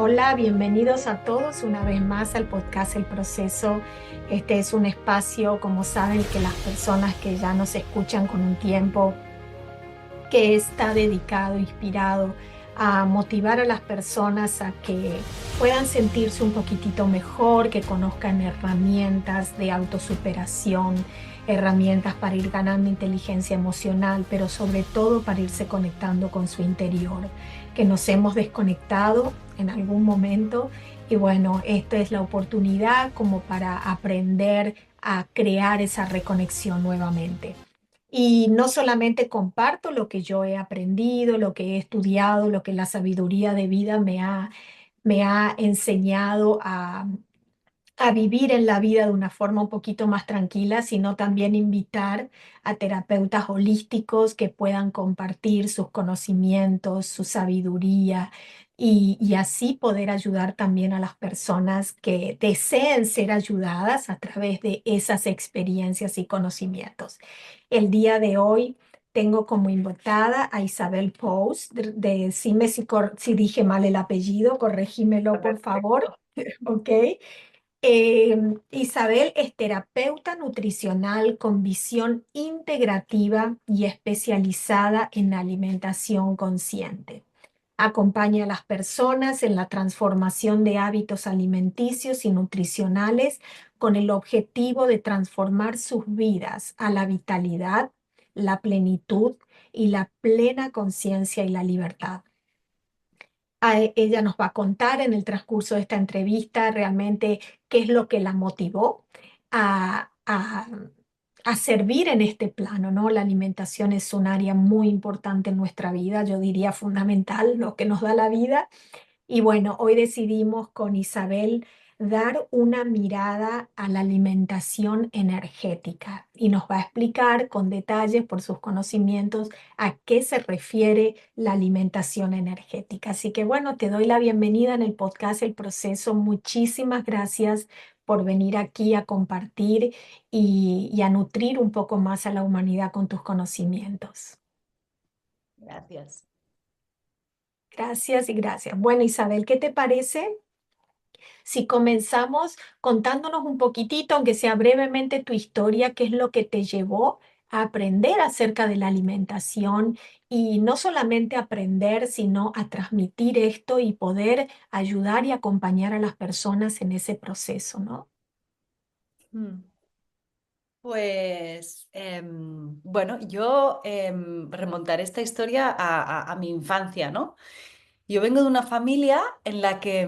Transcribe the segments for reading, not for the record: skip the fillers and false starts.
Hola, bienvenidos a todos una vez más al podcast El Proceso. Este es un espacio, como saben, que las personas que ya nos escuchan con un tiempo, que está dedicado, inspirado a motivar a las personas a que puedan sentirse un poquitito mejor, que conozcan herramientas de autosuperación, herramientas para ir ganando inteligencia emocional, pero sobre todo para irse conectando con su interior, que nos hemos desconectado en algún momento y bueno, esta es la oportunidad como para aprender a crear esa reconexión nuevamente. Y no solamente comparto lo que yo he aprendido, lo que he estudiado, lo que la sabiduría de vida me ha enseñado a vivir en la vida de una forma un poquito más tranquila, sino también invitar a terapeutas holísticos que puedan compartir sus conocimientos, su sabiduría y así poder ayudar también a las personas que deseen ser ayudadas a través de esas experiencias y conocimientos. El día de hoy tengo como invitada a Isabel Pous, decime si dije mal el apellido, corregímelo por favor, Perfecto. ¿ok? Isabel es terapeuta nutricional con visión integrativa y especializada en alimentación consciente. Acompaña a las personas en la transformación de hábitos alimenticios y nutricionales con el objetivo de transformar sus vidas a la vitalidad, la plenitud y la plena conciencia y la libertad. Ella nos va a contar en el transcurso de esta entrevista realmente qué es lo que la motivó a, a- a servir en este plano, ¿no? La alimentación es un área muy importante en nuestra vida, yo diría fundamental, lo que nos da la vida y bueno, hoy decidimos con Isabel dar una mirada a la alimentación energética y nos va a explicar con detalles por sus conocimientos a qué se refiere la alimentación energética. Así que bueno, te doy la bienvenida en el podcast El Proceso. Muchísimas gracias por venir aquí a compartir y a nutrir un poco más a la humanidad con tus conocimientos. Gracias. Gracias y gracias. Bueno, Isabel, ¿qué te parece si comenzamos contándonos un poquitito, aunque sea brevemente, tu historia, qué es lo que te llevó a aprender acerca de la alimentación y no solamente aprender, sino a transmitir esto y poder ayudar y acompañar a las personas en ese proceso, ¿no? Mm. Pues bueno, yo remontaré esta historia a mi infancia, ¿no? Yo vengo de una familia en la que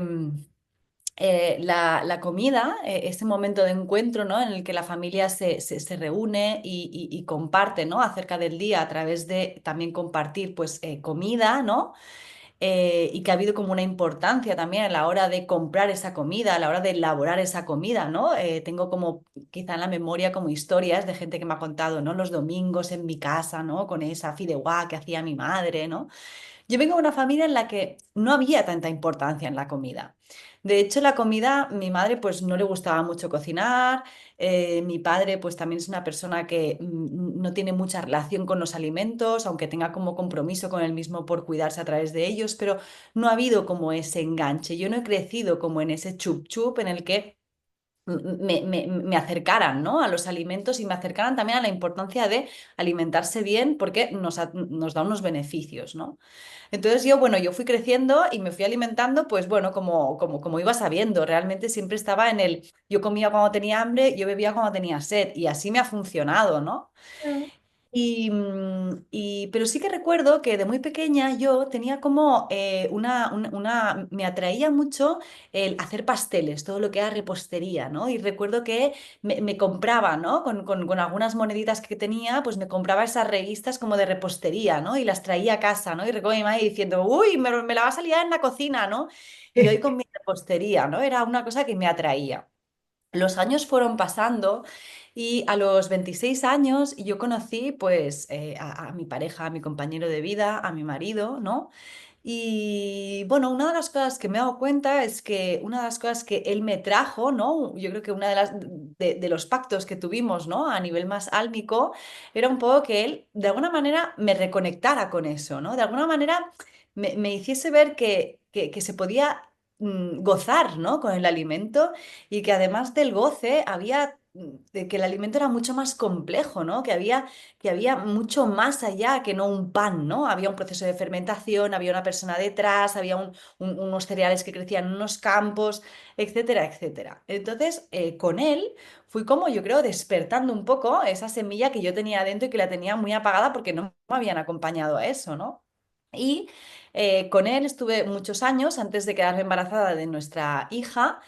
la comida, ese momento de encuentro, ¿no? En el que la familia se reúne y comparte, ¿no? Acerca del día a través de también compartir, pues, comida, ¿no? Y que ha habido como una importancia también a la hora de comprar esa comida, a la hora de elaborar esa comida, ¿no? Tengo como quizá en la memoria como historias de gente que me ha contado, ¿no? Los domingos en mi casa, ¿no? Con esa fideuá que hacía mi madre, ¿no? Yo vengo de una familia en la que no había tanta importancia en la comida. De hecho, la comida, mi madre pues no le gustaba mucho cocinar, mi padre pues también es una persona que no tiene mucha relación con los alimentos, aunque tenga como compromiso con él mismo por cuidarse a través de ellos, pero no ha habido como ese enganche. Yo no he crecido como en ese chup chup en el que me acercaran, ¿no? A los alimentos y me acercaran también a la importancia de alimentarse bien porque nos da unos beneficios, ¿no? Entonces yo, bueno, yo fui creciendo y me fui alimentando, pues bueno, como iba sabiendo, realmente siempre estaba en yo comía cuando tenía hambre, yo bebía cuando tenía sed y así me ha funcionado, ¿no? Pero sí que recuerdo que de muy pequeña yo tenía como me atraía mucho el hacer pasteles, todo lo que era repostería, ¿no? Y recuerdo que me compraba, ¿no? Con algunas moneditas que tenía, pues me compraba esas revistas como de repostería, ¿no? Y las traía a casa, ¿no? Y recuerdo a mi madre diciendo, uy, me la vas a liar en la cocina, ¿no? Y hoy con mi repostería, ¿no? Era una cosa que me atraía. Los años fueron pasando y a los 26 años yo conocí pues a mi pareja, a mi compañero de vida, a mi marido, ¿no? Y bueno, una de las cosas que me he dado cuenta es que una de las cosas que él me trajo, ¿no? Yo creo que una de los pactos que tuvimos, ¿no? A nivel más álmico, era un poco que él de alguna manera me reconectara con eso, ¿no? De alguna manera me hiciese ver que se podía gozar, ¿no? Con el alimento y que además del goce había, de que el alimento era mucho más complejo, ¿no? Que había mucho más allá que no un pan, ¿no? Había un proceso de fermentación, había una persona detrás, había unos cereales que crecían en unos campos, etcétera, etcétera. Entonces, con él fui como, yo creo, despertando un poco esa semilla que yo tenía dentro y que la tenía muy apagada porque no me habían acompañado a eso, ¿no? Y con él estuve muchos años antes de quedarme embarazada de nuestra hija.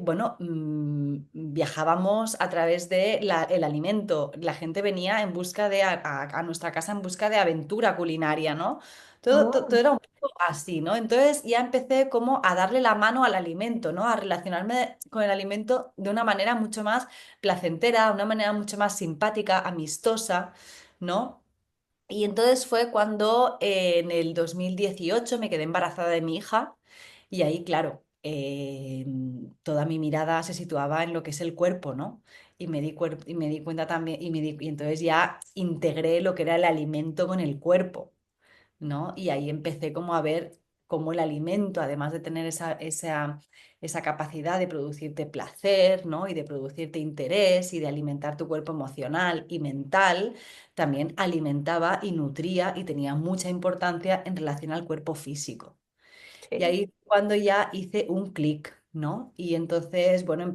Bueno, viajábamos a través de el alimento. La gente venía en busca de a nuestra casa en busca de aventura culinaria, ¿no? Todo Oh, era un poco así, ¿no? Entonces ya empecé como a darle la mano al alimento, ¿no? A relacionarme con el alimento de una manera mucho más placentera, de una manera mucho más simpática, amistosa, ¿no? Y entonces fue cuando en el 2018 me quedé embarazada de mi hija y ahí, claro, toda mi mirada se situaba en lo que es el cuerpo, ¿no? Y me di cuenta también, y entonces ya integré lo que era el alimento con el cuerpo. ¿No? Y ahí empecé como a ver cómo el alimento, además de tener esa capacidad de producirte placer, ¿no? Y de producirte interés y de alimentar tu cuerpo emocional y mental, también alimentaba y nutría y tenía mucha importancia en relación al cuerpo físico. Y sí. ahí cuando ya hice un clic, ¿no? Y entonces, bueno, me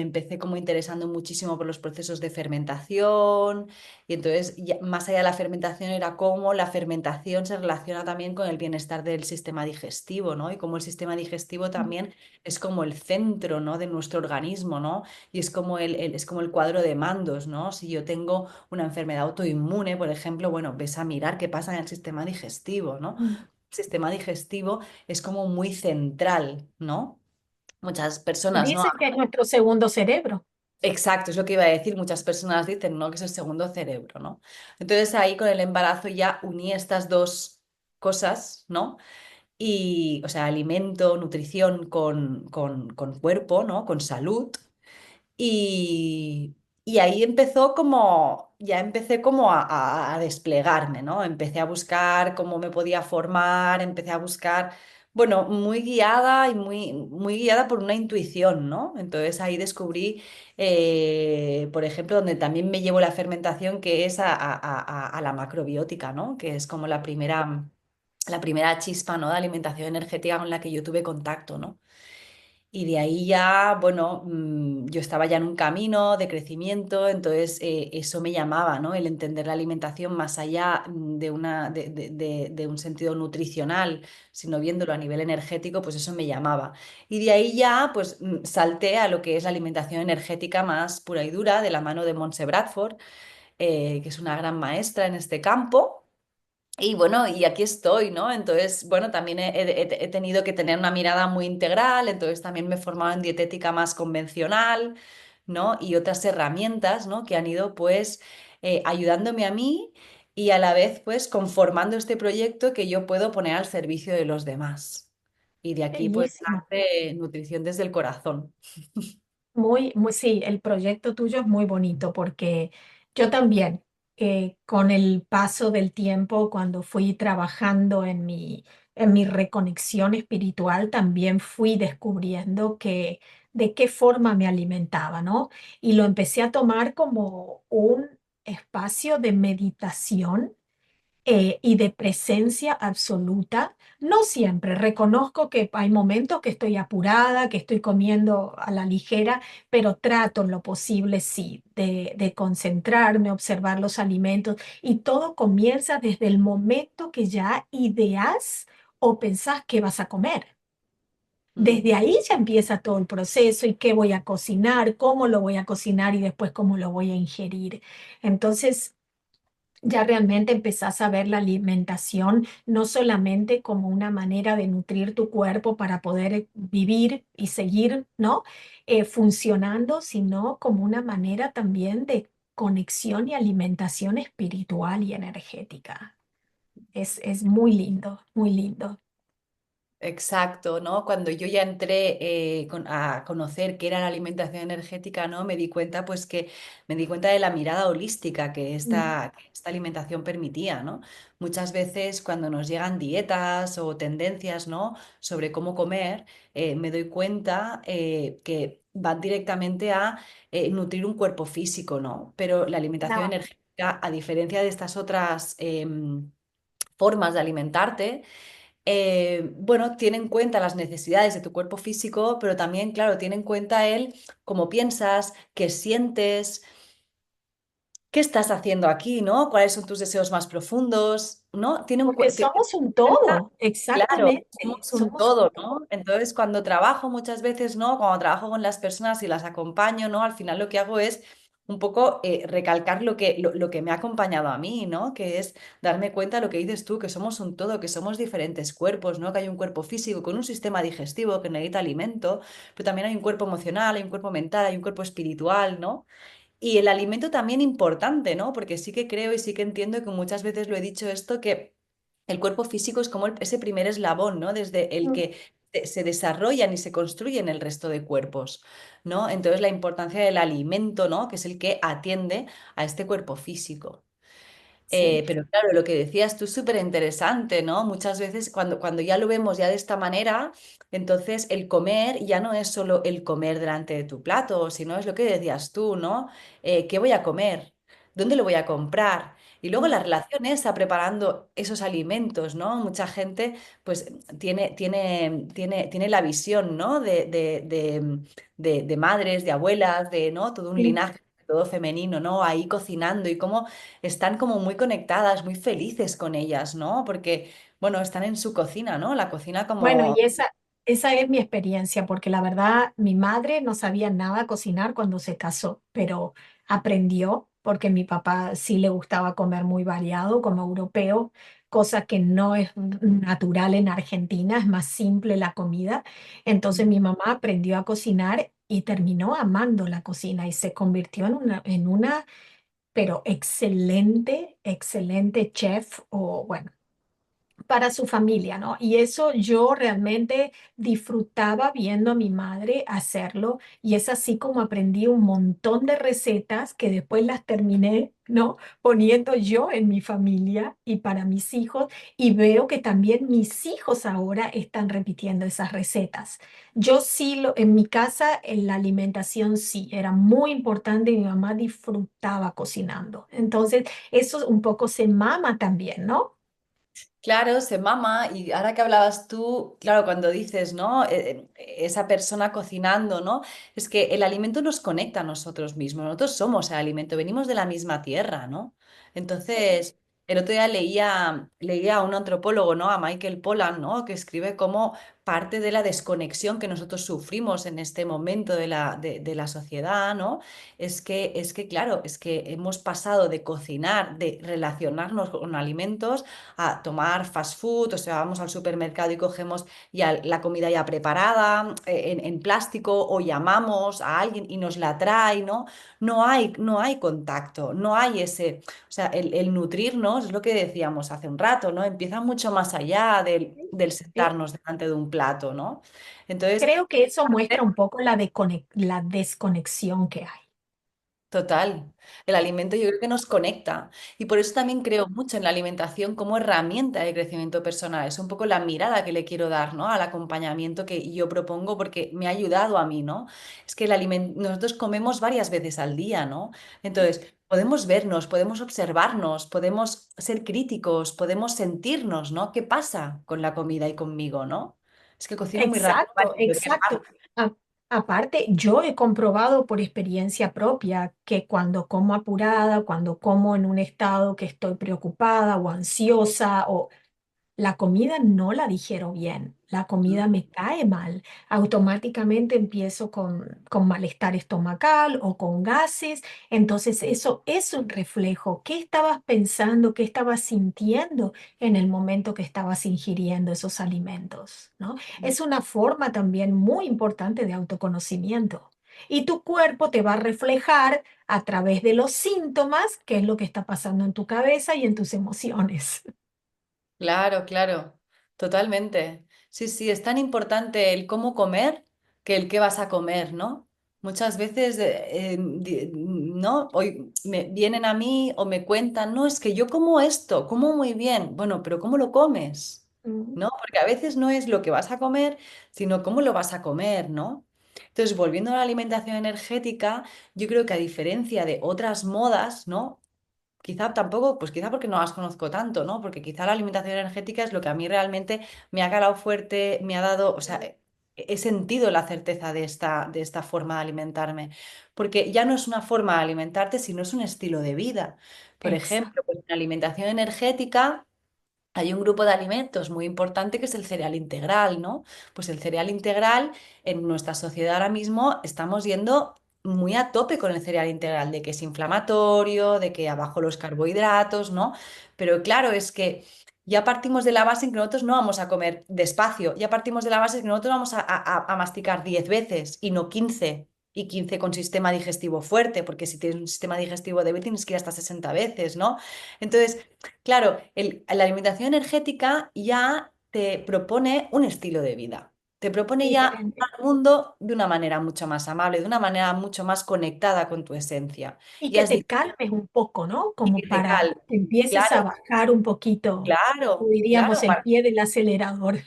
empecé como interesando muchísimo por los procesos de fermentación. Y entonces, más allá de la fermentación, era cómo la fermentación se relaciona también con el bienestar del sistema digestivo, ¿no? Y cómo el sistema digestivo también es como el centro, ¿no? De nuestro organismo, ¿no? Y es como es como el cuadro de mandos, ¿no? Si yo tengo una enfermedad autoinmune, por ejemplo, bueno, ves a mirar qué pasa en el sistema digestivo, ¿no? Mm. El sistema digestivo es como muy central, ¿no? Muchas personas, ¿no? Dicen que es nuestro segundo cerebro. Exacto, es lo que iba a decir. Muchas personas dicen, ¿no? Que es el segundo cerebro, ¿no? Entonces ahí con el embarazo ya uní estas dos cosas, ¿no? Y, o sea, alimento, nutrición con cuerpo, ¿no? Con salud. Y, y ahí ya empecé como a desplegarme, ¿no? Empecé a buscar cómo me podía formar, empecé a buscar, bueno, muy guiada y muy guiada por una intuición, ¿no? Entonces ahí descubrí, por ejemplo, donde también me llevo la fermentación, que es a la macrobiótica, ¿no? Que es como la primera chispa, ¿no? De alimentación energética con la que yo tuve contacto, ¿no? Y de ahí ya, bueno, yo estaba ya en un camino de crecimiento, entonces eso me llamaba, ¿no? El entender la alimentación más allá de un sentido nutricional, sino viéndolo a nivel energético, pues eso me llamaba. Y de ahí ya, pues salté a lo que es la alimentación energética más pura y dura, de la mano de Montse Bradford, que es una gran maestra en este campo. Y bueno, y aquí estoy, ¿no? Entonces, bueno, también he tenido que tener una mirada muy integral, entonces también me he formado en dietética más convencional, ¿no? Y otras herramientas, ¿no? Que han ido pues ayudándome a mí y a la vez pues conformando este proyecto que yo puedo poner al servicio de los demás. Y de aquí pues Bellísimo. nace Nutrición desde el Corazón. Sí, el proyecto tuyo es muy bonito porque yo también, con el paso del tiempo, cuando fui trabajando en mi reconexión espiritual, también fui descubriendo que de qué forma me alimentaba, ¿no? Y lo empecé a tomar como un espacio de meditación y de presencia absoluta. No siempre, reconozco que hay momentos que estoy apurada, que estoy comiendo a la ligera, pero trato en lo posible, sí, de concentrarme, observar los alimentos y todo comienza desde el momento que ya ideas o pensás que vas a comer. Mm. Desde ahí ya empieza todo el proceso y qué voy a cocinar, cómo lo voy a cocinar y después cómo lo voy a ingerir. Entonces, ya realmente empezás a ver la alimentación no solamente como una manera de nutrir tu cuerpo para poder vivir y seguir, ¿no? Funcionando, sino como una manera también de conexión y alimentación espiritual y energética. Es muy lindo, muy lindo. Exacto, ¿no? Cuando yo ya entré a conocer qué era la alimentación energética, ¿no? Me di cuenta de la mirada holística Mm, que esta alimentación permitía, ¿no? Muchas veces cuando nos llegan dietas o tendencias, ¿no? Sobre cómo comer, me doy cuenta que van directamente a nutrir un cuerpo físico, ¿no? Pero la alimentación nada. energética, a diferencia de estas otras formas de alimentarte, bueno, tiene en cuenta las necesidades de tu cuerpo físico, pero también, claro, tiene en cuenta el cómo piensas, qué sientes, qué estás haciendo aquí, ¿no? ¿Cuáles son tus deseos más profundos? ¿No? Porque Tiene somos un en cuenta, todo, claro, exactamente, somos un somos un todo, todo. ¿no? Entonces, cuando trabajo muchas veces, ¿no? Cuando trabajo con las personas y las acompaño, ¿no? Al final lo que hago es un poco recalcar lo que me ha acompañado a mí, ¿no? Que es darme cuenta de lo que dices tú, que somos un todo, que somos diferentes cuerpos, ¿no? Que hay un cuerpo físico con un sistema digestivo que necesita alimento, pero también hay un cuerpo emocional, hay un cuerpo mental, hay un cuerpo espiritual, ¿no? Y el alimento también importante, ¿no? Porque sí que creo y sí que entiendo que muchas veces lo he dicho esto, que el cuerpo físico es como ese primer eslabón, ¿no? Desde el Mm, que se desarrollan y se construyen el resto de cuerpos, ¿no? Entonces la importancia del alimento, ¿no? Que es el que atiende a este cuerpo físico. sí. Pero claro, lo que decías tú es súper interesante, ¿no? Muchas veces cuando ya lo vemos ya de esta manera, entonces el comer ya no es solo el comer delante de tu plato, sino es lo que decías tú, ¿no? ¿Qué voy a comer? ¿Dónde lo voy a comprar? Y luego Mm, la relación esa preparando esos alimentos, ¿no? Mucha gente pues tiene la visión, ¿no? De madres, de abuelas, de, ¿no? Todo un sí. linaje, todo femenino, ¿no? Ahí cocinando y cómo están como muy conectadas, muy felices con ellas, ¿no? Porque, bueno, están en su cocina, ¿no? La cocina Bueno, como... y esa es mi experiencia, porque la verdad, mi madre no sabía nada cocinar cuando se casó, pero aprendió, porque mi papá sí le gustaba comer muy variado, como europeo, cosa que no es natural en Argentina, es más simple la comida. Entonces mi mamá aprendió a cocinar y terminó amando la cocina y se convirtió en una, pero excelente, excelente chef o bueno para su familia, ¿no? Y eso yo realmente disfrutaba viendo a mi madre hacerlo y es así como aprendí un montón de recetas que después las terminé, ¿no? Poniendo yo en mi familia y para mis hijos y veo que también mis hijos ahora están repitiendo esas recetas. Yo sí, en mi casa, en la alimentación sí, era muy importante y mi mamá disfrutaba cocinando. Entonces, eso un poco se mama también, ¿no? Claro, se mama y ahora que hablabas tú, claro, cuando dices, ¿no? Esa persona cocinando, ¿no? Es que el alimento nos conecta a nosotros mismos, nosotros somos el alimento, venimos de la misma tierra, ¿no? Sí. Entonces, el otro día leía a un antropólogo, ¿no? A Michael Pollan, ¿no? Que escribe cómo parte de la desconexión que nosotros sufrimos en este momento de la sociedad, ¿no? Claro, es que hemos pasado de cocinar, de relacionarnos con alimentos, a tomar fast food, o sea, vamos al supermercado y cogemos ya la comida ya preparada en plástico o llamamos a alguien y nos la trae, ¿no? No hay contacto, no hay ese, o sea, el nutrirnos, es lo que decíamos hace un rato, ¿no? Empieza mucho más allá del Sí. sentarnos delante de un plato, ¿no? Entonces, Creo que eso muestra un poco la desconexión que hay. total, el alimento yo creo que nos conecta y por eso también creo mucho en la alimentación como herramienta de crecimiento personal. Es un poco la mirada que le quiero dar, ¿no? Al acompañamiento que yo propongo porque me ha ayudado a mí, ¿no? Es que nosotros comemos varias veces al día, ¿no? Entonces, podemos vernos, podemos observarnos, podemos ser críticos, podemos sentirnos, ¿no? ¿Qué pasa con la comida y conmigo, ¿no? Es que cocino muy rápido, vale, Exacto, ¿de qué exacto. parte? A- Aparte, yo he comprobado por experiencia propia que cuando como apurada, cuando como en un estado que estoy preocupada o ansiosa o la comida no la digiero bien, la comida me cae mal. Automáticamente empiezo con malestar estomacal o con gases. Entonces eso es un reflejo. ¿Qué estabas pensando? ¿Qué estabas sintiendo en el momento que estabas ingiriendo esos alimentos? ¿No? Es una forma también muy importante de autoconocimiento. Y tu cuerpo te va a reflejar a través de los síntomas qué es lo que está pasando en tu cabeza y en tus emociones. Claro, claro. Totalmente. Sí, sí, es tan importante el cómo comer que el qué vas a comer, ¿no? Muchas veces, ¿no? Hoy me vienen a mí o me cuentan, no, es que yo como esto, como muy bien. Bueno, pero ¿cómo lo comes? Mm, ¿No? Porque a veces no es lo que vas a comer, sino cómo lo vas a comer, ¿no? Entonces, volviendo a la alimentación energética, yo creo que a diferencia de otras modas, ¿no? Quizá tampoco, pues quizá porque no las conozco tanto, ¿no? Porque quizá la alimentación energética es lo que a mí realmente me ha calado fuerte, me ha dado, o sea, he sentido la certeza de esta forma de alimentarme. Porque ya no es una forma de alimentarte, sino es un estilo de vida. Por exacto. ejemplo, pues en la alimentación energética. Hay un grupo de alimentos muy importante que es el cereal integral, ¿no? Pues el cereal integral en nuestra sociedad ahora mismo estamos yendo muy a tope con el cereal integral, de que es inflamatorio, de que abajo los carbohidratos, ¿no? Pero claro, es que ya partimos de la base en que nosotros no vamos a comer despacio, ya partimos de la base en que nosotros vamos a masticar 10 veces y no 15 y 15 con sistema digestivo fuerte, porque si tienes un sistema digestivo débil tienes que ir hasta 60 veces, ¿no? Entonces, claro, la alimentación energética ya te propone un estilo de vida. Te propone ya Diferente. al mundo de una manera mucho más amable, de una manera mucho más conectada con tu esencia. Y Y que has te dicho, calmes un poco, ¿no? "Sí, Como que te para calme". que empieces a Claro, bajar un poquito, como claro, diríamos, claro, el pie del acelerador.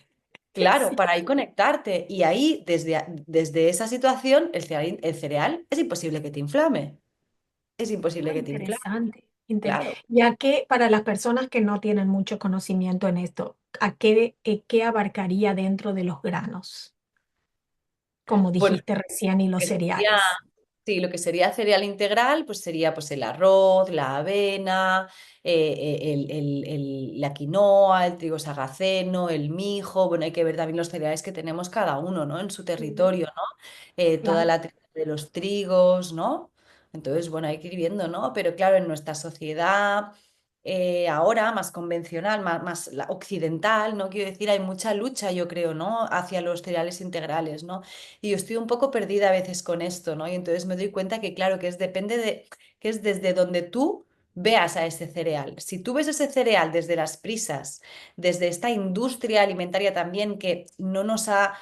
claro, Sí, para ahí conectarte. Y ahí, desde esa situación, el cereal es imposible que te inflame. Es imposible ah, que te inflame, interesante. claro. Ya que para las personas que no tienen mucho conocimiento en esto, ¿qué abarcaría dentro de los granos? Como Bueno, dijiste recién, y los que sería, cereales. sí, lo que sería cereal integral, pues sería pues el arroz, la avena, la quinoa, el trigo sarraceno, el mijo. Bueno, hay que ver también los cereales que tenemos cada uno, ¿no? En su Ujú, territorio, ¿no? Toda claro. la tribu de los trigos, ¿no? Entonces, bueno, hay que ir viendo, ¿no? Pero claro, en nuestra sociedad ahora más convencional, más occidental, ¿no? Quiero decir, hay mucha lucha, yo creo, ¿no? Hacia los cereales integrales, ¿no? Y yo estoy un poco perdida a veces con esto, ¿no? Y entonces me doy cuenta que, claro, que es depende de, que es desde donde tú veas a ese cereal. Si tú ves ese cereal desde las prisas, desde esta industria alimentaria también que no nos ha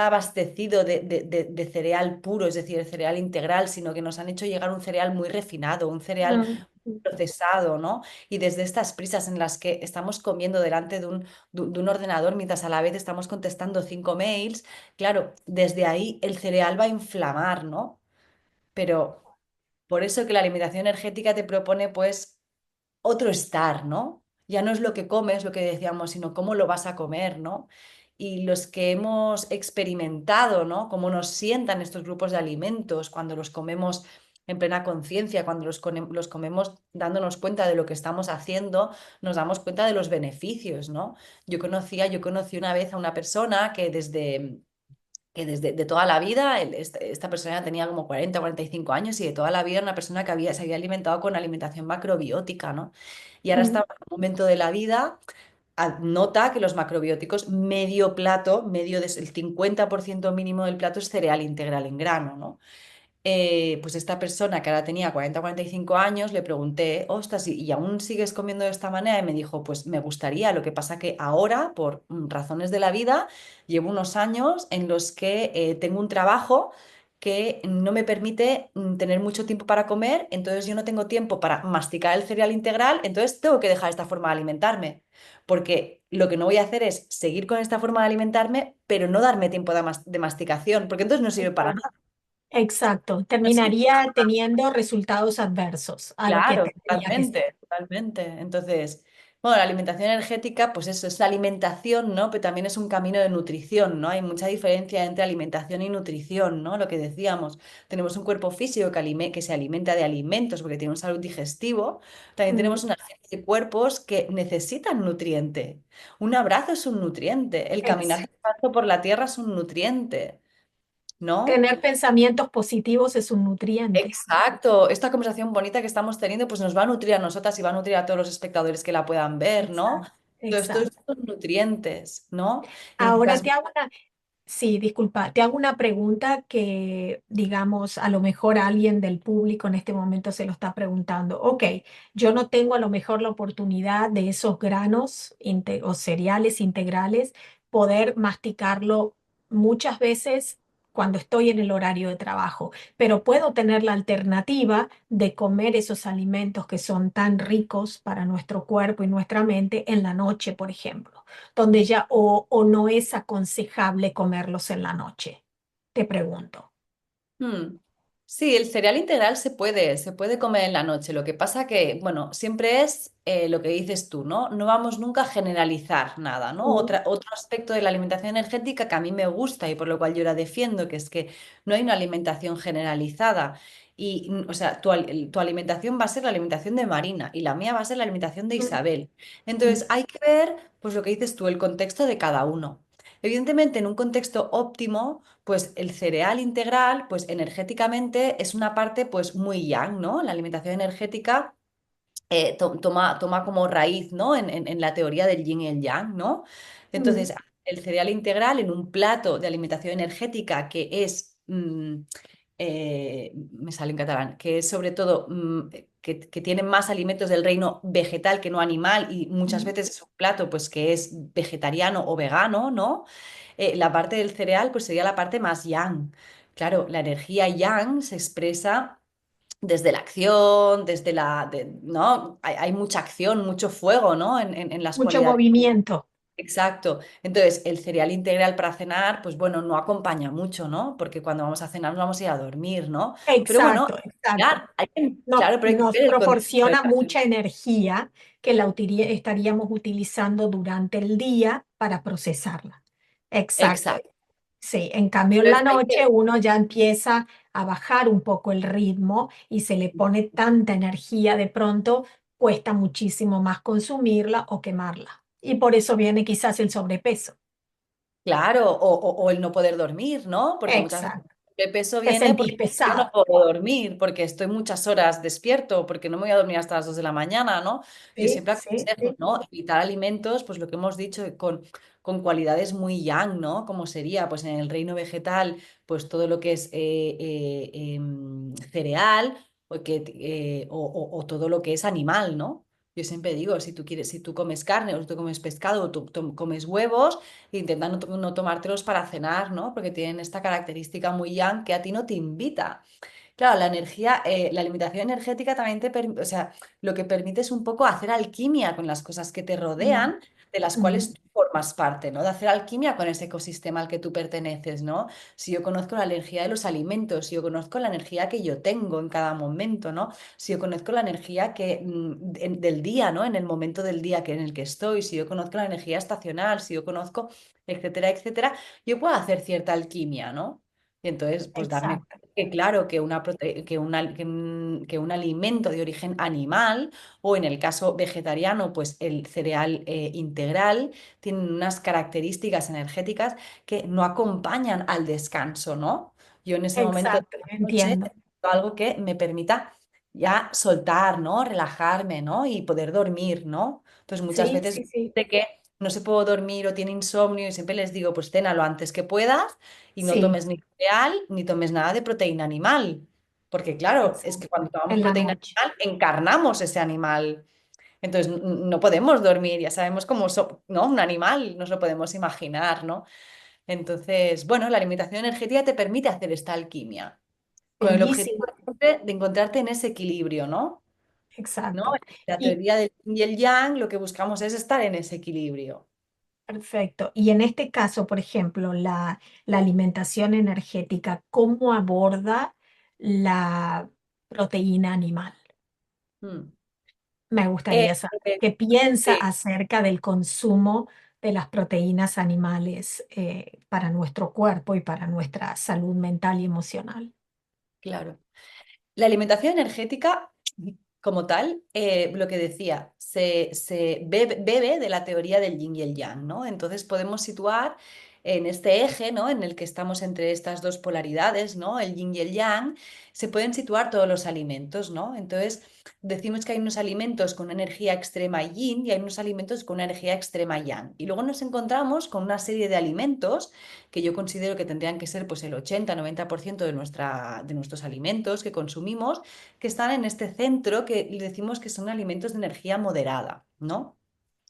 abastecido de cereal puro, es decir, el cereal integral, sino que nos han hecho llegar un cereal muy refinado, un cereal Mm, procesado, ¿no? Y desde estas prisas en las que estamos comiendo delante de un ordenador mientras a la vez estamos contestando 5 mails, claro, desde ahí el cereal va a inflamar, ¿no? Pero por eso que la alimentación energética te propone, pues, otro estar, ¿no? Ya no es lo que comes, lo que decíamos, sino cómo lo vas a comer, ¿no? Y los que hemos experimentado, ¿no? Cómo nos sientan estos grupos de alimentos cuando los comemos en plena conciencia, cuando los comemos dándonos cuenta de lo que estamos haciendo, nos damos cuenta de los beneficios, ¿no? Yo conocí una vez a una persona que desde de toda la vida, esta persona tenía como 40 45 años y de toda la vida era una persona que se había alimentado con alimentación macrobiótica, ¿no? Y ahora está mm. en un momento de la vida, nota que los macrobióticos, medio plato, el 50% mínimo del plato es cereal integral en grano, ¿no? Pues esta persona que ahora tenía 40 45 años, le pregunté, ostras, ¿y aún sigues comiendo de esta manera? Y me dijo, pues me gustaría, lo que pasa que ahora, por razones de la vida, llevo unos años en los que tengo un trabajo que no me permite tener mucho tiempo para comer, entonces yo no tengo tiempo para masticar el cereal integral, entonces tengo que dejar esta forma de alimentarme, porque lo que no voy a hacer es seguir con esta forma de alimentarme, pero no darme tiempo de masticación, porque entonces no sirve para Exacto. nada. Exacto. No sirve. Terminaría teniendo resultados adversos a lo que Claro, tendría que ser. totalmente, totalmente. Entonces, bueno, la alimentación energética, pues eso es la alimentación, ¿no? Pero también es un camino de nutrición, ¿no? Hay mucha diferencia entre alimentación y nutrición, ¿no? Lo que decíamos, tenemos un cuerpo físico que se alimenta de alimentos porque tiene un salud digestivo, también Mm, tenemos una serie de cuerpos que necesitan nutriente. Un abrazo es un nutriente, el caminar ex- despacio por la tierra es un nutriente, ¿no? Tener pensamientos positivos es un nutriente. Exacto, esta conversación bonita que estamos teniendo pues nos va a nutrir a nosotras y va a nutrir a todos los espectadores que la puedan ver, ¿no? Exacto. Todos estos Exacto. son nutrientes, ¿no? Y en tu Ahora caso, te hago una, Sí, disculpa, te hago una pregunta que, digamos, a lo mejor alguien del público en este momento se lo está preguntando. Ok, yo no tengo a lo mejor la oportunidad de esos granos o cereales integrales poder masticarlo muchas veces cuando estoy en el horario de trabajo, pero puedo tener la alternativa de comer esos alimentos que son tan ricos para nuestro cuerpo y nuestra mente en la noche, por ejemplo donde ya o no es aconsejable comerlos en la noche? Te pregunto. Hmm. Sí, el cereal integral se puede comer en la noche. Lo que pasa que, bueno, siempre es lo que dices tú, ¿no? No vamos nunca a generalizar nada, ¿no? Mm, Otro aspecto de la alimentación energética que a mí me gusta y por lo cual yo la defiendo, que es que no hay una alimentación generalizada. Y, o sea, tu alimentación va a ser la alimentación de Marina y la mía va a ser la alimentación de mm, Isabel. mm, Entonces, hay que ver, pues lo que dices tú, el contexto de cada uno. Evidentemente, en un contexto óptimo, pues el cereal integral, pues energéticamente es una parte pues muy yang, ¿no? La alimentación energética toma como raíz, ¿no? En la teoría del yin y el yang, ¿no? mm, Entonces, el cereal integral en un plato de alimentación energética que es, me sale en catalán, que es sobre todo que tiene más alimentos del reino vegetal que no animal y muchas mm. veces es un plato pues que es vegetariano o vegano, ¿no? La parte del cereal pues sería la parte más yang. Claro, la energía yang se expresa desde la acción, ¿no? Hay mucha acción, mucho fuego, ¿no? En las Mucho cualidades. movimiento. Exacto. Entonces, el cereal integral para cenar, pues bueno, no acompaña mucho, ¿no? Porque cuando vamos a cenar nos vamos a ir a dormir, ¿no? Pero bueno, Exacto, exacto. claro, pero hay que Nos ver el contexto de proporciona cada mucha energía que estaríamos utilizando durante el día para procesarla. Exacto. Exacto. Sí, en cambio en la Entonces, hay noche que, uno ya empieza a bajar un poco el ritmo y se le pone tanta energía de pronto, cuesta muchísimo más consumirla o quemarla. Y por eso viene quizás el sobrepeso. claro, o el no poder dormir, ¿no? Porque muchas veces Exacto. el peso Te viene sentís porque yo no pesado. puedo dormir, porque estoy muchas horas despierto, porque no me voy a dormir hasta las 2 de la mañana, ¿no? Yo Sí, siempre sí, aconsejo, sí. ¿no? Evitar alimentos, pues lo que hemos dicho, con cualidades muy yang, ¿no? Como sería, pues en el reino vegetal, pues todo lo que es cereal, o todo lo que es animal, ¿no? Yo siempre digo, si tú quieres, si tú comes carne o tú comes pescado o tú comes huevos, intenta no tomártelos para cenar, ¿no? Porque tienen esta característica muy yang que a ti no te invita. Claro, la energía, la alimentación energética también te permite, o sea, lo que permite es un poco hacer alquimia con las cosas que te Mm, rodean, de las mm, cuales tú formas parte, ¿no? De hacer alquimia con ese ecosistema al que tú perteneces, ¿no? Si yo conozco la energía de los alimentos, si yo conozco la energía que yo tengo en cada momento, ¿no? Si yo conozco la energía del día, ¿no? En el momento del día en el que estoy, si yo conozco la energía estacional, si yo conozco, etcétera, etcétera, yo puedo hacer cierta alquimia, ¿no? Y entonces, pues darme exacto. que claro, que un alimento de origen animal, o en el caso vegetariano, pues el cereal integral, tienen unas características energéticas que no acompañan al descanso, ¿no? Yo en ese momento de Exacto, la noche entiendo. necesito algo que me permita ya soltar, ¿no? Relajarme, ¿no? Y poder dormir, ¿no? Entonces muchas Sí, veces sí, sí. de que no se puedo dormir o tiene insomnio y siempre les digo, pues cena lo antes que puedas y no Sí, tomes ni cereal ni tomes nada de proteína animal. Porque claro, es que exacto. cuando tomamos En la proteína noche. animal encarnamos ese animal. Entonces no podemos dormir, ya sabemos cómo, ¿no? Un animal, nos lo podemos imaginar, ¿no? Entonces, bueno, la alimentación energética te permite hacer esta alquimia, con el objetivo Bellísimo. de encontrarte en ese equilibrio, ¿no? ¿No? Exacto. La Y teoría del yin y el yang, lo que buscamos es estar en ese equilibrio. perfecto. Y en este caso, por ejemplo, la alimentación energética, ¿cómo aborda la proteína animal? Mm. Me Eh, gustaría saber eh, qué piensa sí, acerca del consumo de las proteínas animales para nuestro cuerpo y para nuestra salud mental y emocional. claro. La alimentación energética, como tal, lo que decía, se bebe de la teoría del yin y el yang, ¿no? Entonces podemos situar en este eje, ¿no? En el que estamos entre estas dos polaridades, ¿no? El yin y el yang, se pueden situar todos los alimentos, ¿no? Entonces, decimos que hay unos alimentos con una energía extrema yin y hay unos alimentos con una energía extrema yang. Y luego nos encontramos con una serie de alimentos que yo considero que tendrían que ser pues el 80-90% de nuestros alimentos que consumimos, que están en este centro que decimos que son alimentos de energía moderada, ¿no?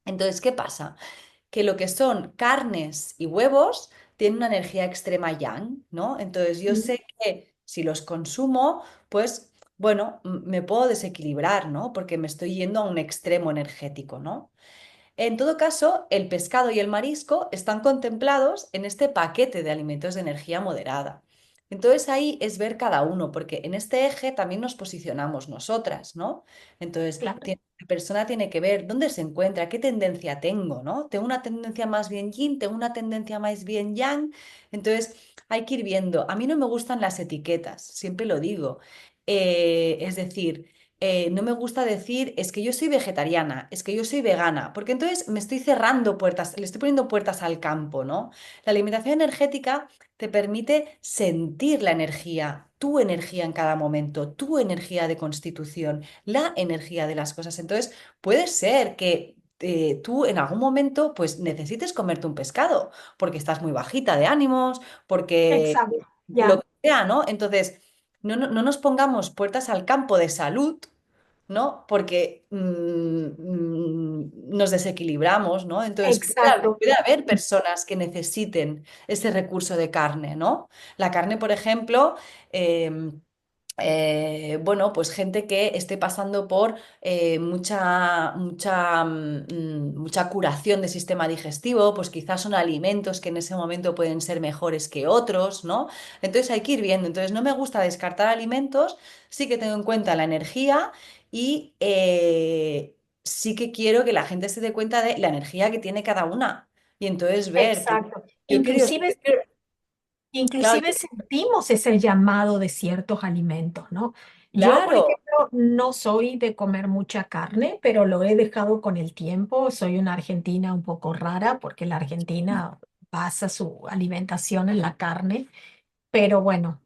Entonces, ¿qué pasa? Que lo que son carnes y huevos tienen una energía extrema yang, ¿no? Entonces yo Mm. sé que si los consumo, pues bueno, me puedo desequilibrar, ¿no? Porque me estoy yendo a un extremo energético, ¿no? En todo caso, el pescado y el marisco están contemplados en este paquete de alimentos de energía moderada. Entonces ahí es ver cada uno, porque en este eje también nos posicionamos nosotras, ¿no? Entonces, Claro, la persona tiene que ver dónde se encuentra, qué tendencia tengo, ¿no? ¿Tengo una tendencia más bien yin? ¿Tengo una tendencia más bien yang? Entonces, hay que ir viendo. A mí no me gustan las etiquetas, siempre lo digo. Es decir, no me gusta decir es que yo soy vegetariana, es que yo soy vegana, porque entonces me estoy cerrando puertas, le estoy poniendo puertas al campo, ¿no? La alimentación energética te permite sentir la energía, tu energía en cada momento, tu energía de constitución, la energía de las cosas. Entonces, puede ser que tú en algún momento pues necesites comerte un pescado, porque estás muy bajita de ánimos, porque exacto, lo ya, que sea, ¿no? Entonces, no nos pongamos puertas al campo de salud, ¿no? Porque nos desequilibramos, ¿no? Entonces, exacto, puede haber personas que necesiten ese recurso de carne, ¿no? La carne, por ejemplo, em, bueno, pues gente que esté pasando por mucha curación del sistema digestivo, pues quizás son alimentos que en ese momento pueden ser mejores que otros, ¿no? Entonces hay que ir viendo. Entonces no me gusta descartar alimentos, sí que tengo en cuenta la energía y sí que quiero que la gente se dé cuenta de la energía que tiene cada una. Y entonces ver, pues, exacto. yo quiero, Inclusive claro, Inclusive sentimos ese llamado de ciertos alimentos, ¿no? Yo, por claro. ejemplo, no soy de comer mucha carne, pero lo he dejado con el tiempo. Soy una argentina un poco rara porque la Argentina basa su alimentación en la carne. Pero bueno,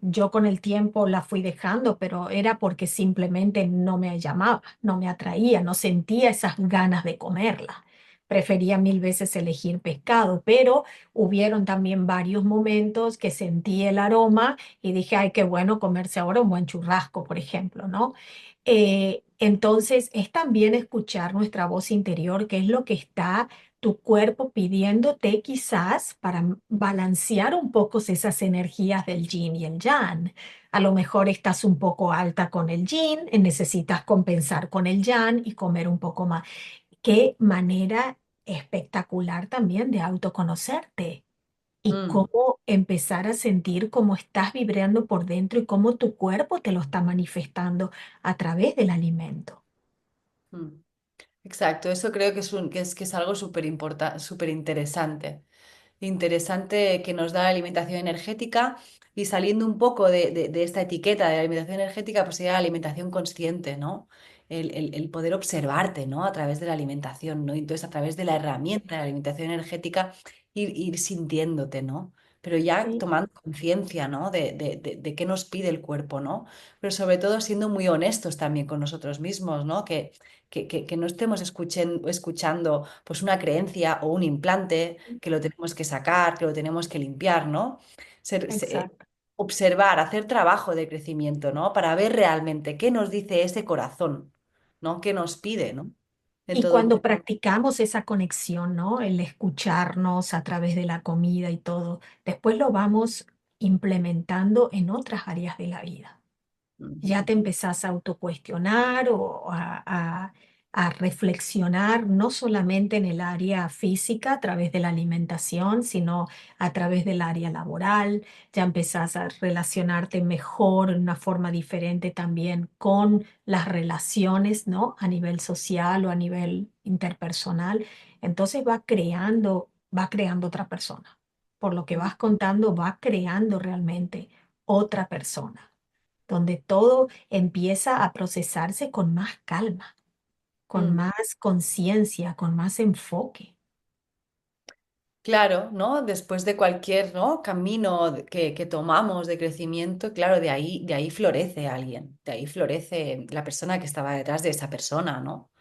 yo con el tiempo la fui dejando, pero era porque simplemente no me llamaba, no me atraía, no sentía esas ganas de comerla. Prefería mil veces elegir pescado, pero hubieron también varios momentos que sentí el aroma y dije, ay, qué bueno comerse ahora un buen churrasco, por ejemplo, ¿no? Entonces, es también escuchar nuestra voz interior, qué es lo que está tu cuerpo pidiéndote quizás para balancear un poco esas energías del yin y el yang. A lo mejor estás un poco alta con el yin, y necesitas compensar con el yang y comer un poco más. Qué manera espectacular también de autoconocerte y Mm, cómo empezar a sentir cómo estás vibrando por dentro y cómo tu cuerpo te lo está manifestando a través del alimento. mm. Exacto, eso creo que es algo súper importante, súper interesante. Interesante que nos da la alimentación energética y saliendo un poco de esta etiqueta de la alimentación energética, pues sería la alimentación consciente, ¿no? El poder observarte, ¿no? A través de la alimentación, ¿no? Y entonces, a través de la herramienta de la alimentación energética, ir sintiéndote, ¿no? Pero ya Sí, tomando conciencia, ¿no? De qué nos pide el cuerpo, ¿no? Pero sobre todo siendo muy honestos también con nosotros mismos, ¿no? Que no estemos escuchando pues una creencia o un implante que lo tenemos que sacar, que lo tenemos que limpiar, ¿no? exacto. Observar, hacer trabajo de crecimiento, ¿no? Para ver realmente qué nos dice ese corazón, ¿no? ¿Qué nos pide, ¿no? En Y todo cuando momento. practicamos esa conexión, ¿no? El escucharnos a través de la comida y todo, después lo vamos implementando en otras áreas de la vida. Ya te empezás a autocuestionar o a reflexionar no solamente en el área física a través de la alimentación, sino a través del área laboral. Ya empezás a relacionarte mejor en una forma diferente también con las relaciones, ¿no? A nivel social o a nivel interpersonal. Entonces va creando otra persona. Por lo que Mm, vas contando, va creando realmente otra persona donde todo empieza a procesarse con más calma, con mm. más conciencia, con más enfoque. Claro, ¿no? Después de cualquier, ¿no? camino que tomamos de crecimiento, claro, de ahí florece alguien, de ahí florece la persona que estaba detrás de esa persona, ¿no?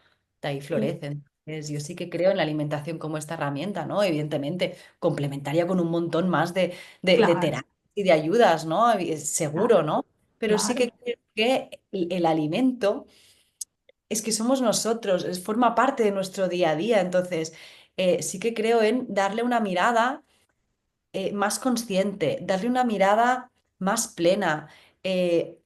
De ahí Sí, florece. Entonces, yo sí que creo en la alimentación como esta herramienta, ¿no? Evidentemente, complementaria con un montón más de claro, terapias y de ayudas, ¿no? Seguro, claro, ¿no? Pero sí claro. que creo que el alimento es que somos nosotros, forma parte de nuestro día a día. Entonces, sí que creo en darle una mirada más consciente, darle una mirada más plena, eh,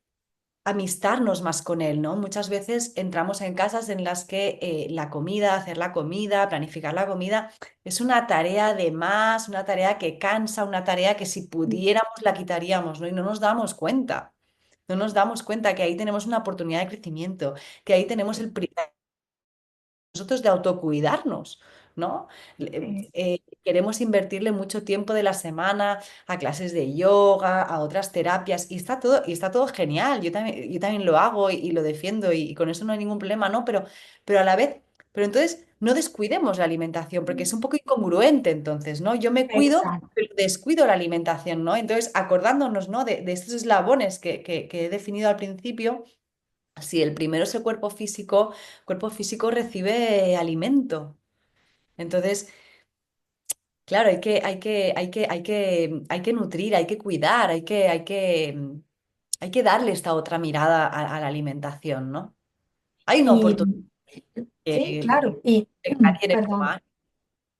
amistarnos más con él, ¿no? Muchas veces entramos en casas en las que la comida, hacer la comida, planificar la comida, es una tarea de más, una tarea que cansa, una tarea que si pudiéramos la quitaríamos, ¿no? Y no nos damos cuenta. No nos damos cuenta que ahí tenemos una oportunidad de crecimiento, que ahí tenemos el primer nosotros de autocuidarnos, ¿no? Sí, Queremos invertirle mucho tiempo de la semana a clases de yoga, a otras terapias, y está todo genial. Yo también lo hago y lo defiendo y con eso no hay ningún problema, ¿no? Pero a la vez, pero entonces no descuidemos la alimentación, porque es un poco incongruente entonces, ¿no? Yo me cuido, exacto. pero descuido la alimentación, ¿no? Entonces, acordándonos, ¿no? de estos eslabones que he definido al principio. Si el primero es el cuerpo físico recibe alimento. Entonces, claro, hay que nutrir, hay que cuidar, hay que darle esta otra mirada a la alimentación, ¿no? Hay una Y oportunidad sí, que, claro. Y, que nadie quiere perdón. tomar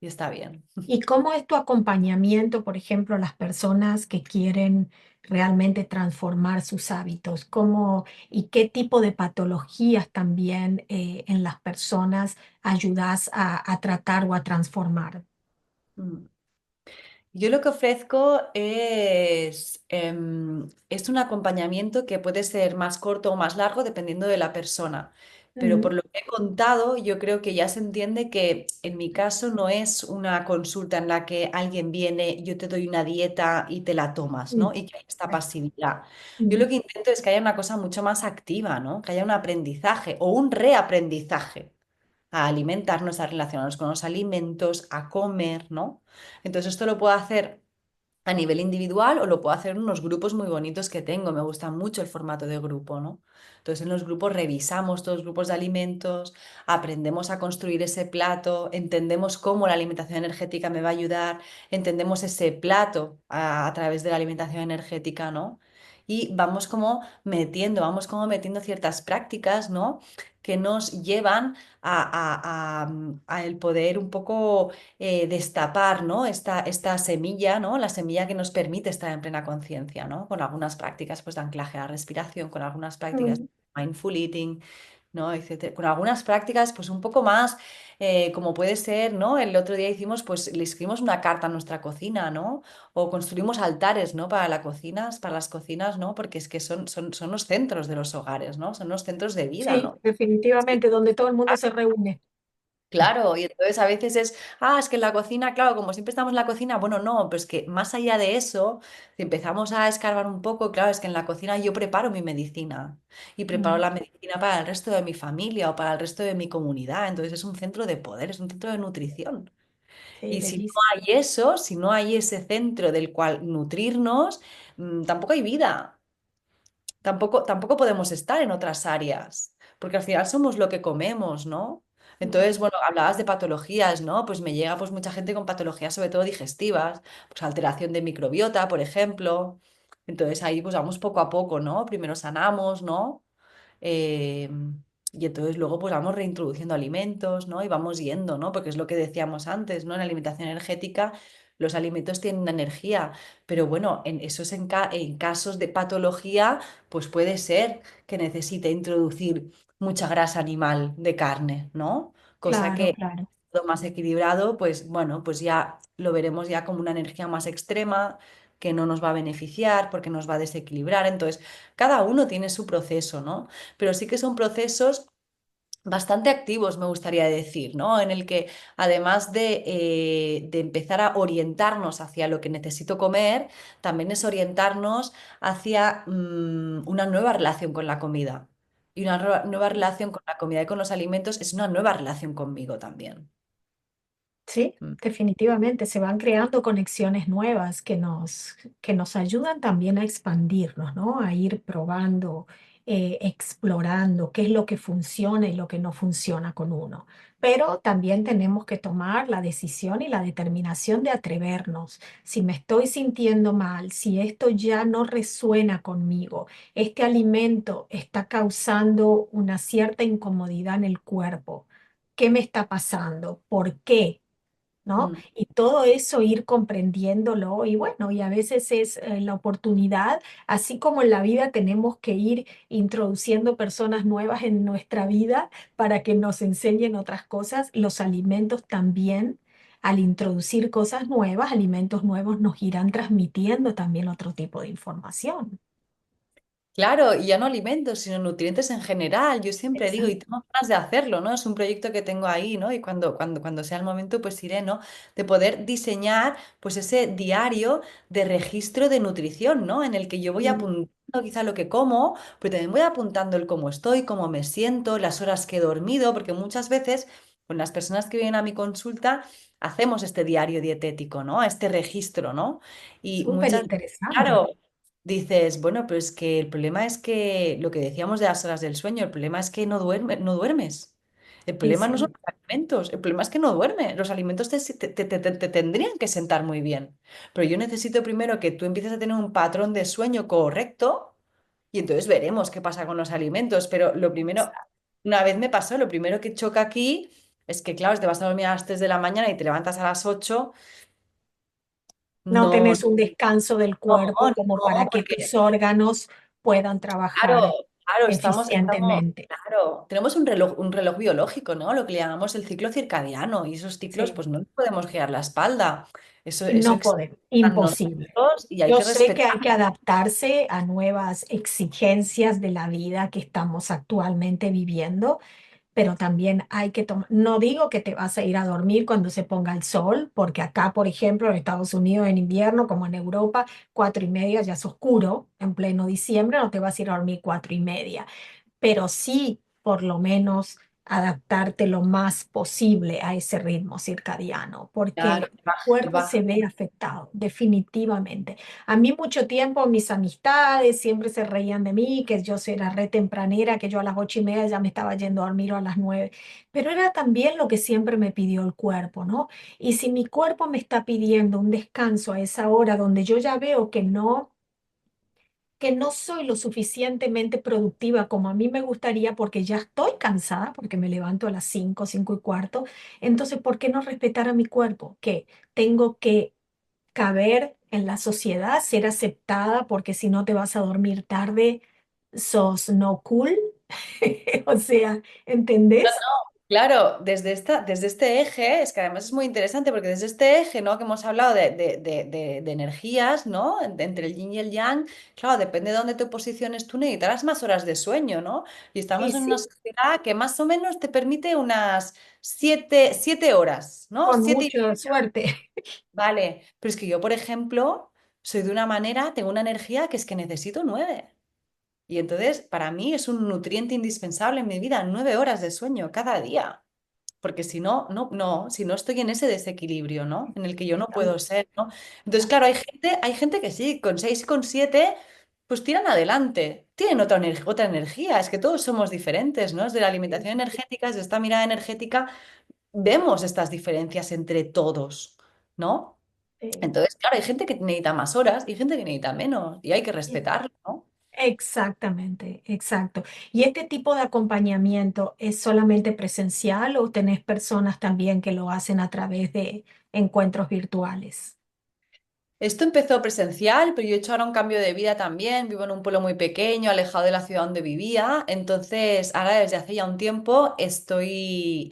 y está bien. ¿Y cómo es tu acompañamiento, por ejemplo, a las personas que quieren realmente transformar sus hábitos? ¿Cómo y qué tipo de patologías también en las personas ayudas a tratar o a transformar? Mm. Yo lo que ofrezco es un acompañamiento que puede ser más corto o más largo dependiendo de la persona. Pero por Mm, lo que he contado, yo creo que ya se entiende que en mi caso no es una consulta en la que alguien viene, yo te doy una dieta y te la tomas, ¿no? mm, Y que hay esta pasividad. Yo mm, lo que intento es que haya una cosa mucho más activa, ¿no? Que haya un aprendizaje o un reaprendizaje a alimentarnos, a relacionarnos con los alimentos, a comer, ¿no? Entonces esto lo puedo hacer a nivel individual o lo puedo hacer en unos grupos muy bonitos que tengo. Me gusta mucho el formato de grupo, ¿no? Entonces en los grupos revisamos todos los grupos de alimentos, aprendemos a construir ese plato, entendemos cómo la alimentación energética me va a ayudar, entendemos ese plato a través de la alimentación energética, ¿no? Y vamos como metiendo ciertas prácticas, ¿no? Que nos llevan a el poder un poco destapar, ¿no? Esta semilla, ¿no? La semilla que nos permite estar en plena conciencia, ¿no? Con algunas prácticas pues, de anclaje a la respiración, con algunas prácticas mm. de mindful eating, ¿no? Etcétera. Con algunas prácticas pues un poco más, como puede ser, ¿no? El otro día hicimos, pues le escribimos una carta a nuestra cocina, ¿no? O construimos altares, ¿no? Para las cocinas, ¿no? Porque es que son los centros de los hogares, ¿no? Son los centros de vida, Sí, ¿no? definitivamente, donde todo el mundo se reúne. Claro, y entonces a veces es que en la cocina, claro, como siempre estamos en la cocina, bueno, no, pero es que más allá de eso, si empezamos a escarbar un poco, claro, es que en la cocina yo preparo mi medicina y preparo Mm, la medicina para el resto de mi familia o para el resto de mi comunidad, entonces es un centro de poder, es un centro de nutrición. sí, Y si no bellísimo. hay eso, si no hay ese centro del cual nutrirnos, tampoco hay vida. Tampoco podemos estar en otras áreas, porque al final somos lo que comemos, ¿no? Mm, Entonces, bueno, hablabas de patologías, ¿no? Pues me llega pues mucha gente con patologías, sobre todo digestivas, pues alteración de microbiota, por ejemplo. Entonces ahí pues vamos poco a poco, ¿no? Primero sanamos, ¿no? Eh, y entonces luego pues vamos reintroduciendo alimentos, ¿no? Y vamos yendo, ¿no? Porque es lo que decíamos antes, ¿no? En la alimentación energética los alimentos tienen energía, pero bueno, en casos de patología, pues puede ser que necesite introducir mucha grasa animal de carne, ¿no? Cosa claro, que claro. lo más equilibrado, pues bueno, pues ya lo veremos ya como una energía más extrema que no nos va a beneficiar porque nos va a desequilibrar. Entonces, cada uno tiene su proceso, ¿no? Pero sí que son procesos bastante activos, me gustaría decir, ¿no? En el que además de empezar a orientarnos hacia lo que necesito comer, también es orientarnos hacia una nueva relación con la comida. Y una nueva relación con la comida y con los alimentos es una nueva relación conmigo también. Sí, Mm. definitivamente se van creando conexiones nuevas que nos ayudan también a expandirnos, ¿no? A ir probando, explorando qué es lo que funciona y lo que no funciona con uno. Pero también tenemos que tomar la decisión y la determinación de atrevernos. Si me estoy sintiendo mal, si esto ya no resuena conmigo, este alimento está causando una cierta incomodidad en el cuerpo. ¿Qué me está pasando? ¿Por qué? ¿No? Mm. Y todo eso ir comprendiéndolo y bueno, y a veces es la oportunidad, así como en la vida tenemos que ir introduciendo personas nuevas en nuestra vida para que nos enseñen otras cosas, los alimentos también, al introducir cosas nuevas, alimentos nuevos nos irán transmitiendo también otro tipo de información. Claro, y ya no alimentos, sino nutrientes en general. Yo siempre digo, y Exacto. tengo ganas de hacerlo, ¿no? Es un proyecto que tengo ahí, ¿no? Y cuando sea el momento, pues iré, ¿no? De poder diseñar, pues ese diario de registro de nutrición, ¿no? En el que yo voy Mm, apuntando quizá lo que como, pero también voy apuntando el cómo estoy, cómo me siento, las horas que he dormido, porque muchas veces con las personas que vienen a mi consulta hacemos este diario dietético, ¿no? Este registro, ¿no? Y súper muchas, interesante. claro. Dices, bueno, pero es que el problema es que lo que decíamos de las horas del sueño, el problema es que no duermes. El Y problema no son sí, los alimentos, el problema es que no duermes. Los alimentos te tendrían que sentar muy bien. Pero yo necesito primero que tú empieces a tener un patrón de sueño correcto y entonces veremos qué pasa con los alimentos. Pero lo primero, una vez me pasó, lo primero que choca aquí es que, claro, te vas a dormir a las 3 de la mañana y te levantas a las 8. no No, tenés un descanso del no, cuerpo como para no, que tus porque órganos puedan claro, trabajar claro, eficientemente. claro, tenemos un reloj biológico, ¿no? Lo que le llamamos el ciclo circadiano, y esos ciclos, Sí, pues no nos podemos girar la espalda. Eso no existe podemos, en imposible. nosotros y hay Yo que sé que respetar. hay que adaptarse a nuevas exigencias de la vida que estamos actualmente viviendo, pero también hay que tomar, no digo que te vas a ir a dormir cuando se ponga el sol, porque acá, por ejemplo, en Estados Unidos en invierno, como en Europa, 4:30 ya es oscuro, en pleno diciembre no te vas a ir a dormir 4:30, pero sí por lo menos adaptarte lo más posible a ese ritmo circadiano, Claro, porque el cuerpo baja. se ve afectado, definitivamente. A mí mucho tiempo mis amistades siempre se reían de mí, que yo era re tempranera, que yo a las 8:30 ya me estaba yendo a dormir o a las 9, pero era también lo que siempre me pidió el cuerpo, ¿no? Y si mi cuerpo me está pidiendo un descanso a esa hora donde yo ya veo que no soy lo suficientemente productiva como a mí me gustaría porque ya estoy cansada, porque me levanto a las 5, 5:15. Entonces, ¿por qué no respetar a mi cuerpo? Que tengo que caber en la sociedad, ser aceptada, porque si no te vas a dormir tarde, sos no cool. O sea, ¿entendés? Claro, desde este eje, es que además es muy interesante porque desde este eje, ¿no? Que hemos hablado de energías, ¿no? Entre el yin y el yang, claro, depende de dónde te posiciones, tú necesitarás más horas de sueño, ¿no? Y Y estamos en una sí, sociedad que más o menos te permite unas 7 horas, ¿no? con 7 y mucha media. suerte. Vale, pero es que yo, por ejemplo, soy de una manera, tengo una energía que es que necesito 9. Y entonces, para mí es un nutriente indispensable en mi vida, 9 horas de sueño cada día. Porque si no, si no estoy en ese desequilibrio, ¿no? En el que yo no puedo ser, ¿no? Entonces, claro, hay gente que sí, con 6 y con 7, pues tiran adelante, tienen otra energía, es que todos somos diferentes, ¿no? Desde la alimentación energética, desde esta mirada energética, vemos estas diferencias entre todos, ¿no? Sí. Entonces, claro, hay gente que necesita más horas y gente que necesita menos, y hay que Sí. respetarlo, ¿no? Exactamente, exacto. ¿Y este tipo de acompañamiento es solamente presencial o tenés personas también que lo hacen a través de encuentros virtuales? Esto empezó presencial, pero yo he hecho ahora un cambio de vida también. Vivo en un pueblo muy pequeño, alejado de la ciudad donde vivía. Entonces, ahora desde hace ya un tiempo estoy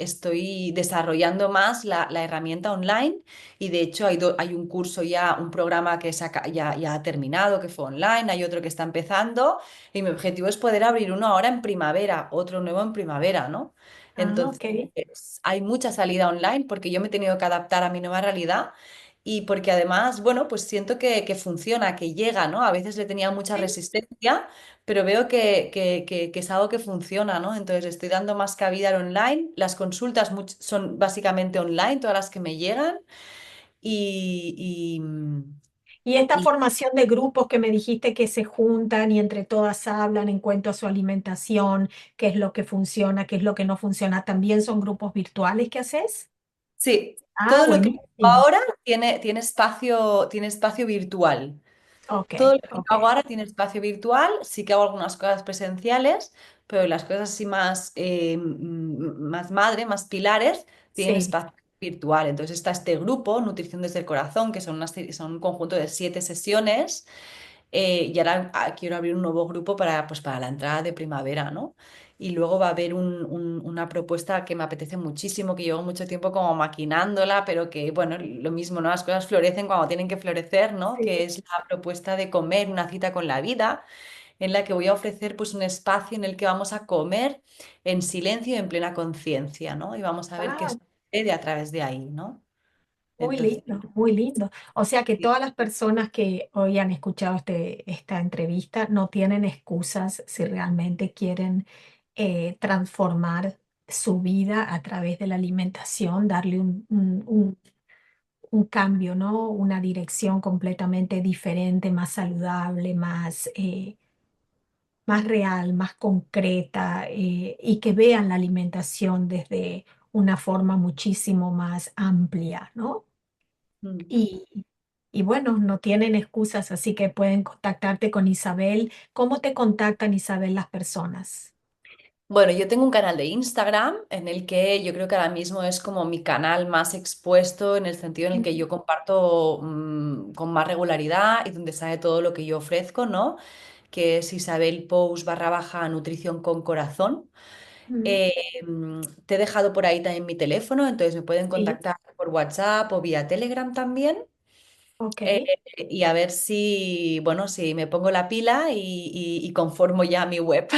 desarrollando más la herramienta online y de hecho hay un curso ya, un programa que ya ha terminado, que fue online, hay otro que está empezando y mi objetivo es poder abrir uno ahora en primavera, otro nuevo en primavera, ¿no? Ah, Entonces, ok. hay mucha salida online porque yo me he tenido que adaptar a mi nueva realidad. y porque además, bueno, pues siento que funciona, que llega, ¿no? A veces le tenía mucha Sí. resistencia, pero veo que es algo que funciona, ¿no? Entonces estoy dando más cabida al online. Las consultas son básicamente online, todas las que me llegan. Y, Y esta y, formación de grupos que me dijiste que se juntan y entre todas hablan en cuanto a su alimentación, qué es lo que funciona, qué es lo que no funciona, ¿también son grupos virtuales que haces? sí, Ah, todo lo que hago buenísimo. ahora tiene espacio virtual. Ok, Todo lo que ok. hago ahora tiene espacio virtual, sí que hago algunas cosas presenciales, pero las cosas así más, más madre, más pilares, tienen Sí. espacio virtual. Entonces está este grupo, Nutrición desde el Corazón, que son, son un conjunto de 7 sesiones, y ahora quiero abrir un nuevo grupo para, pues, para la entrada de primavera, ¿no? Y luego va a haber una propuesta que me apetece muchísimo, que llevo mucho tiempo como maquinándola, pero que, bueno, lo mismo, ¿no? Las cosas florecen cuando tienen que florecer, ¿no? Que Sí. es la propuesta de comer una cita con la vida, en la que voy a ofrecer pues un espacio en el que vamos a comer en silencio y en plena conciencia, ¿no? Y vamos a ver qué Wow, sucede a través de ahí, ¿no? muy Entonces, lindo, muy lindo. O sea que sí. todas las personas que hoy han escuchado esta entrevista no tienen excusas si realmente quieren transformar su vida a través de la alimentación, darle un cambio, ¿no? Una dirección completamente diferente, más saludable, más real, más concreta, y que vean la alimentación desde una forma muchísimo más amplia, ¿no? Mm. Y, y bueno, no tienen excusas, así que pueden contactarte con Isabel. ¿Cómo te contactan, Isabel, las personas? Bueno, yo tengo un canal de Instagram en el que yo creo que ahora mismo es como mi canal más expuesto en el sentido en el que Ujú. yo comparto con más regularidad y donde sale todo lo que yo ofrezco, ¿no? Que es Isabel Pous / nutrición con corazón. Mm. Eh, Te he dejado por ahí también mi teléfono, entonces me pueden Sí, contactar por WhatsApp o vía Telegram también. ok. Eh, y a ver si, bueno, si me pongo la pila y conformo ya mi web.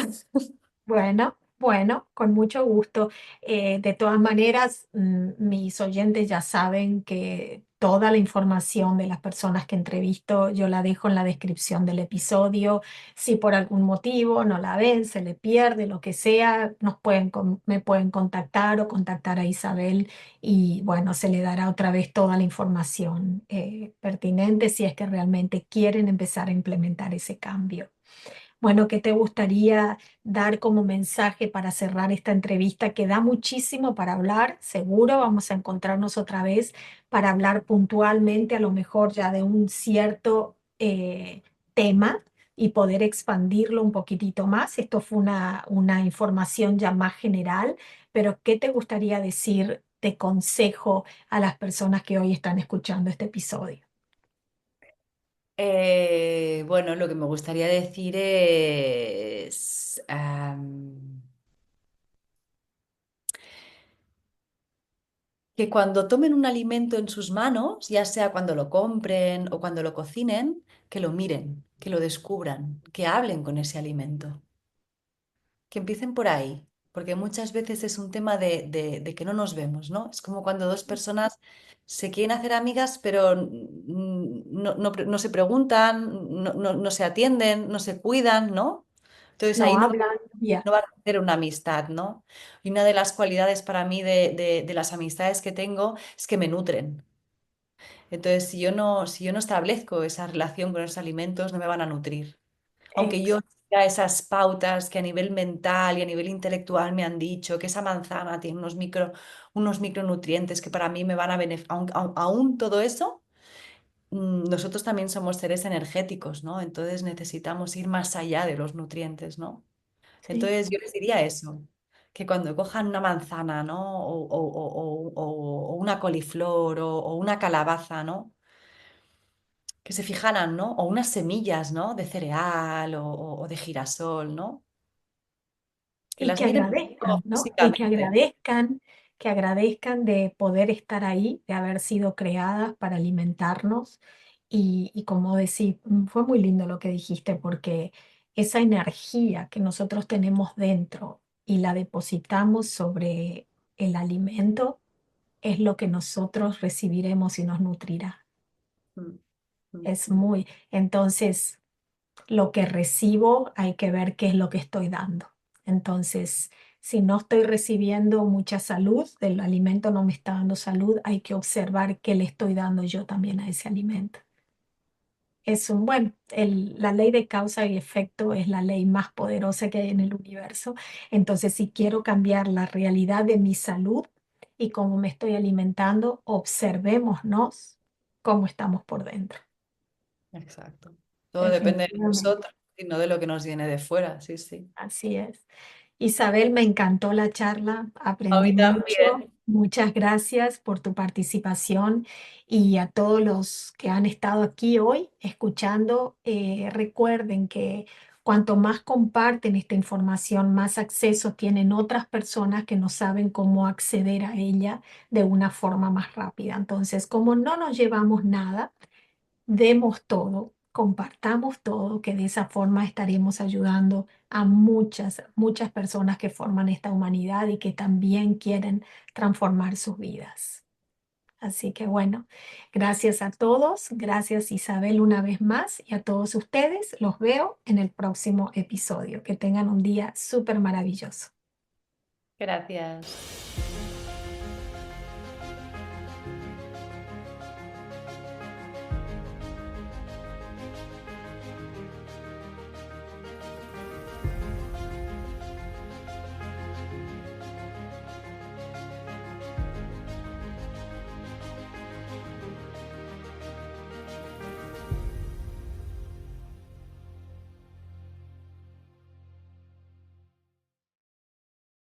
Bueno, bueno, con mucho gusto. De todas maneras, mis oyentes ya saben que toda la información de las personas que entrevisto yo la dejo en la descripción del episodio. Si por algún motivo no la ven, se le pierde, lo que sea, me pueden contactar o contactar a Isabel y bueno, se le dará otra vez toda la información pertinente si es que realmente quieren empezar a implementar ese cambio. Bueno, ¿qué te gustaría dar como mensaje para cerrar esta entrevista que da muchísimo para hablar? Seguro vamos a encontrarnos otra vez para hablar puntualmente, a lo mejor ya de un cierto tema y poder expandirlo un poquitito más. Esto fue una información ya más general, pero ¿qué te gustaría decir de consejo a las personas que hoy están escuchando este episodio? Bueno, lo que me gustaría decir es que cuando tomen un alimento en sus manos, ya sea cuando lo compren o cuando lo cocinen, que lo miren, que lo descubran, que hablen con ese alimento, que empiecen por ahí, porque muchas veces es un tema de que no nos vemos, ¿no? Es como cuando dos personas se quieren hacer amigas, pero no se preguntan, no se atienden, no se cuidan, ¿no? Entonces No ahí hablan, ya, no va a hacer una amistad, ¿no? Y una de las cualidades para mí de las amistades que tengo es que me nutren. Entonces, si yo no establezco esa relación con esos alimentos, no me van a nutrir. Aunque yo siga esas pautas que a nivel mental y a nivel intelectual me han dicho que esa manzana tiene unos micronutrientes que para mí me van a beneficiar, aún todo eso, nosotros también somos seres energéticos, ¿no? Entonces necesitamos ir más allá de los nutrientes, ¿no? sí. Entonces yo les diría eso, que cuando cojan una manzana, ¿no? O una coliflor o una calabaza, ¿no? Que se fijaran, ¿no? O unas semillas, ¿no? De cereal o de girasol, ¿no? Que Y las miren ¿no? Y físicamente. que agradezcan de poder estar ahí, de haber sido creadas para alimentarnos. Y como decís, fue muy lindo lo que dijiste, porque esa energía que nosotros tenemos dentro y la depositamos sobre el alimento es lo que nosotros recibiremos y nos nutrirá. Mm, mm, Es muy, entonces lo que recibo hay que ver qué es lo que estoy dando. Entonces, si no estoy recibiendo mucha salud, el alimento no me está dando salud, hay que observar qué le estoy dando yo también a ese alimento. Bueno, la ley de causa y efecto es la ley más poderosa que hay en el universo. Entonces, si quiero cambiar la realidad de mi salud y cómo me estoy alimentando, observémonos cómo estamos por dentro. exacto. Todo depende de Definitivamente. nosotros y no de lo que nos viene de fuera, sí, sí. Así es. Isabel, me encantó la charla, A aprendí mí mucho. también. Muchas gracias por tu participación y a todos los que han estado aquí hoy escuchando, recuerden que cuanto más comparten esta información, más acceso tienen otras personas que no saben cómo acceder a ella de una forma más rápida. Entonces, como no nos llevamos nada, demos todo, compartamos todo, que de esa forma estaremos ayudando a muchas, muchas personas que forman esta humanidad y que también quieren transformar sus vidas. Así que bueno, gracias a todos, gracias Isabel una vez más y a todos ustedes. Los veo en el próximo episodio. Que tengan un día súper maravilloso. Gracias.